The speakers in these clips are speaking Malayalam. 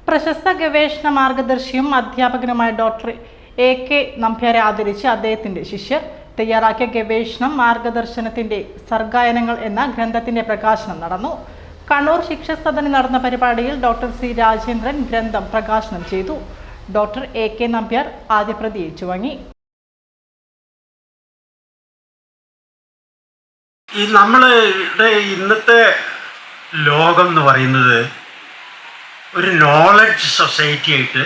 പ്രശസ്ത ഗവേഷണ മാർഗദർശിയും അധ്യാപകനുമായ ഡോക്ടർ AK നമ്പ്യാരെ ആദരിച്ച് അദ്ദേഹത്തിന്റെ ശിഷ്യർ തയ്യാറാക്കിയ ഗവേഷണം മാർഗദർശനത്തിന്റെ സർഗായനങ്ങൾ എന്ന ഗ്രന്ഥത്തിന്റെ പ്രകാശനം നടന്നു. കണ്ണൂർ ശിക്ഷസദനിൽ നടന്ന പരിപാടിയിൽ ഡോക്ടർ C. രാജേന്ദ്രൻ ഗ്രന്ഥം പ്രകാശനം ചെയ്തു. ഡോക്ടർ AK നമ്പ്യാർ ആദ്യ പ്രതി ഏറ്റുവാങ്ങി. നമ്മളുടെ ഇന്നത്തെ ലോകം എന്ന് പറയുന്നത് ഒരു നോളജ് സൊസൈറ്റി ആയിട്ട്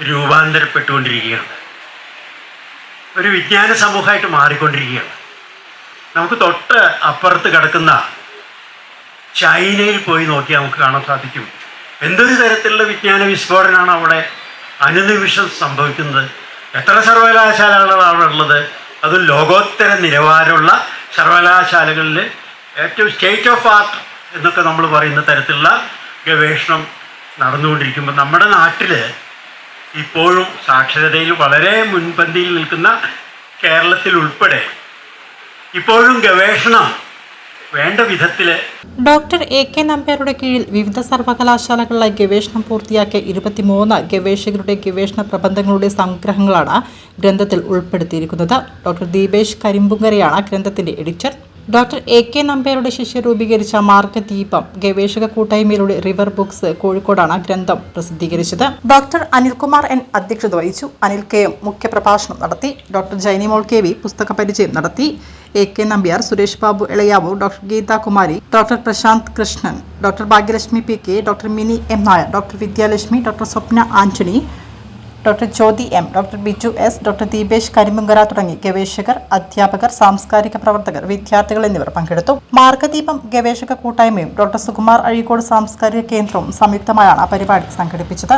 രൂപാന്തരപ്പെട്ടുകൊണ്ടിരിക്കുകയാണ്. ഒരു വിജ്ഞാന സമൂഹമായിട്ട് മാറിക്കൊണ്ടിരിക്കുകയാണ്. നമുക്ക് തൊട്ട് അപ്പുറത്ത് കിടക്കുന്ന ചൈനയിൽ പോയി നോക്കിയാൽ നമുക്ക് കാണാൻ സാധിക്കും എന്തൊരു തരത്തിലുള്ള വിജ്ഞാന വിസ്ഫോടനമാണ് അവിടെ അനുനിമിഷം സംഭവിക്കുന്നത്. എത്ര സർവകലാശാലകളാണ് ഉള്ളത്. അതും ലോകോത്തര നിലവാരമുള്ള സർവകലാശാലകളിൽ ഏറ്റവും സ്റ്റേറ്റ് ഓഫ് ആർട്ട് എന്നൊക്കെ നമ്മൾ പറയുന്ന തരത്തിലുള്ള ഗവേഷണം നടന്നുകൊണ്ടിരിക്കുമ്പോൾ നമ്മുടെ നാട്ടിൽ ഇപ്പോഴും സാക്ഷരതയിൽ വളരെ മുൻപന്തിയിൽ നിൽക്കുന്ന കേരളത്തിൽ ഉൾപ്പെടെ ഇപ്പോഴും ഗവേഷണം വേണ്ട വിധത്തിൽ. ഡോക്ടർ AK നമ്പ്യാരുടെ കീഴിൽ വിവിധ സർവകലാശാലകളിലായി ഗവേഷണം പൂർത്തിയാക്കിയ 23 ഗവേഷകരുടെ ഗവേഷണ പ്രബന്ധങ്ങളുടെ സംഗ്രഹങ്ങളാണ് ഗ്രന്ഥത്തിൽ ഉൾപ്പെടുത്തിയിരിക്കുന്നത്. ഡോക്ടർ ദീപേഷ് കരിമ്പുങ്കരയാണ് ഗ്രന്ഥത്തിന്റെ എഡിറ്റർ. ഡോക്ടർ AK നമ്പ്യാരുടെ ശിഷ്യർ രൂപീകരിച്ച മാർഗദീപം ഗവേഷക കൂട്ടായ്മയിലൂടെ റിവർ ബുക്സ് കോഴിക്കോടാണ് ഗ്രന്ഥം പ്രസിദ്ധീകരിച്ചത്. ഡോക്ടർ അനിൽകുമാർ N അധ്യക്ഷത വഹിച്ചു. അനിൽ KM മുഖ്യപ്രഭാഷണം നടത്തി. ഡോക്ടർ ജൈനിമോൾ KV പുസ്തക പരിചയം നടത്തി. AK Nambiar, Suresh Babu Elayavoor, doctor Geethakumari, doctor Prasanth Krishnan, doctor Bhagyalakshmi PK, doctor Mini M Nair, doctor Vidyalakshmi, doctor Swapna Antony, doctor Jyothi M, doctor Biju S, doctor Deepesh Karimpunkara തുടങ്ങി ഗവേഷകർ, അധ്യാപകർ, സാംസ്കാരിക പ്രവർത്തകർ, വിദ്യാർത്ഥികൾ എന്നിവർ പങ്കെടുത്തു. മാർഗദീപം ഗവേഷക കൂട്ടായ്മയും ഡോക്ടർ സുകുമാർ അഴീക്കോട് സാംസ്കാരിക കേന്ദ്രവും സംയുക്തമായാണ് പരിപാടി സംഘടിപ്പിച്ചത്.